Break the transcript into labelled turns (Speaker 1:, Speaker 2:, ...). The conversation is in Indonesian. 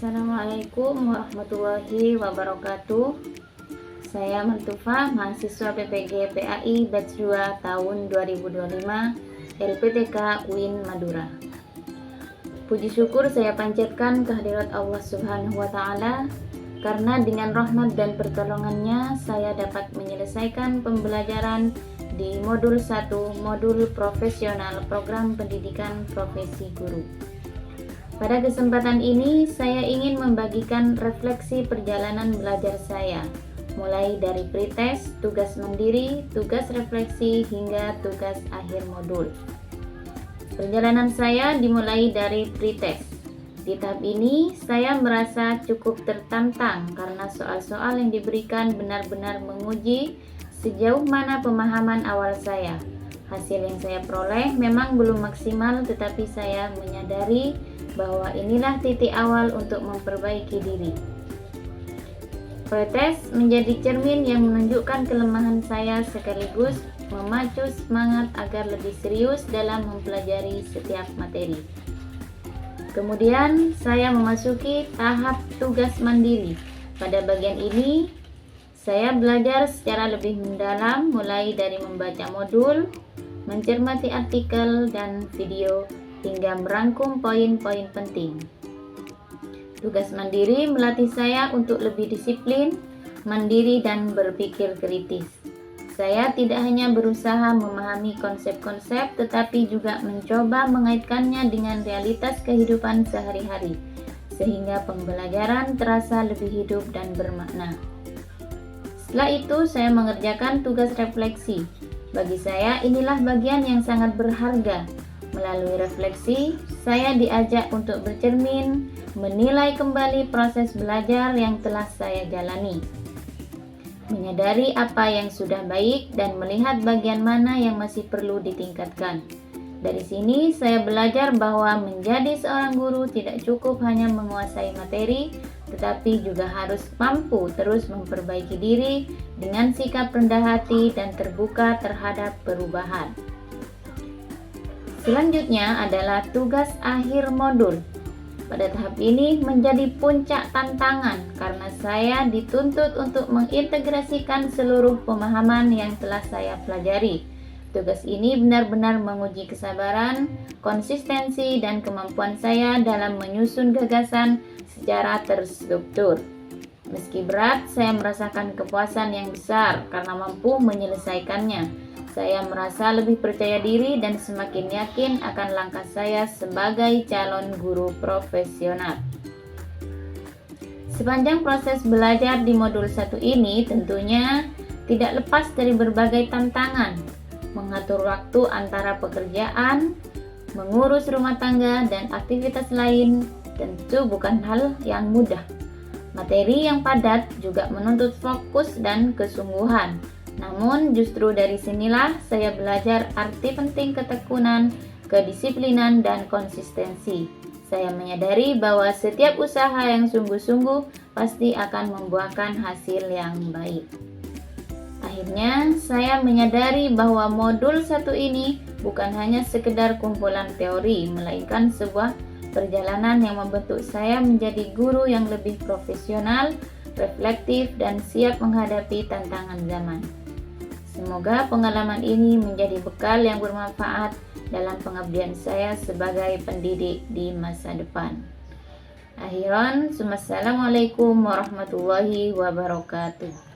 Speaker 1: Assalamualaikum warahmatullahi wabarakatuh. Saya Mentufah, mahasiswa PPG PAI Batch 2 tahun 2025 LPTK UIN Madura. Puji syukur saya panjatkan kehadirat Allah Subhanahu wa Ta'ala, karena dengan rahmat dan pertolongannya saya dapat menyelesaikan pembelajaran di modul 1 modul profesional program pendidikan profesi guru. Pada kesempatan ini saya ingin membagikan refleksi perjalanan belajar saya, mulai dari pretest, tugas mandiri, tugas refleksi hingga tugas akhir modul. Perjalanan saya dimulai dari pretest. Di tahap ini saya merasa cukup tertantang karena soal-soal yang diberikan benar-benar menguji sejauh mana pemahaman awal saya. Hasil yang saya peroleh memang belum maksimal, tetapi saya menyadari bahwa inilah titik awal untuk memperbaiki diri. Pretest menjadi cermin yang menunjukkan kelemahan saya sekaligus memacu semangat agar lebih serius dalam mempelajari setiap materi. Kemudian saya memasuki tahap tugas mandiri. Pada bagian ini saya belajar secara lebih mendalam, mulai dari membaca modul, mencermati artikel dan video, hingga merangkum poin-poin penting. Tugas mandiri melatih saya untuk lebih disiplin, mandiri, dan berpikir kritis. Saya tidak hanya berusaha memahami konsep-konsep, tetapi juga mencoba mengaitkannya dengan realitas kehidupan sehari-hari, sehingga pembelajaran terasa lebih hidup dan bermakna. Setelah itu, saya mengerjakan tugas refleksi. Bagi saya, inilah bagian yang sangat berharga. Melalui refleksi, saya diajak untuk bercermin, menilai kembali proses belajar yang telah saya jalani, menyadari apa yang sudah baik, dan melihat bagian mana yang masih perlu ditingkatkan. Dari sini, saya belajar bahwa menjadi seorang guru tidak cukup hanya menguasai materi, tetapi juga harus mampu terus memperbaiki diri dengan sikap rendah hati dan terbuka terhadap perubahan. Selanjutnya adalah tugas akhir modul. Pada tahap ini menjadi puncak tantangan karena saya dituntut untuk mengintegrasikan seluruh pemahaman yang telah saya pelajari. Tugas ini benar-benar menguji kesabaran, konsistensi, dan kemampuan saya dalam menyusun gagasan secara terstruktur. Meski berat, saya merasakan kepuasan yang besar karena mampu menyelesaikannya. Saya merasa lebih percaya diri dan semakin yakin akan langkah saya sebagai calon guru profesional. Sepanjang proses belajar di modul 1 ini tentunya tidak lepas dari berbagai tantangan. Mengatur waktu antara pekerjaan, mengurus rumah tangga, dan aktivitas lain tentu bukan hal yang mudah. Materi yang padat juga menuntut fokus dan kesungguhan. Namun justru dari sinilah saya belajar arti penting ketekunan, kedisiplinan, dan konsistensi. Saya menyadari bahwa setiap usaha yang sungguh-sungguh pasti akan membuahkan hasil yang baik. Akhirnya saya menyadari bahwa modul 1 ini bukan hanya sekedar kumpulan teori, melainkan sebuah perjalanan yang membentuk saya menjadi guru yang lebih profesional, reflektif, dan siap menghadapi tantangan zaman. Semoga pengalaman ini menjadi bekal yang bermanfaat dalam pengabdian saya sebagai pendidik di masa depan. Akhiran, Assalamualaikum warahmatullahi wabarakatuh.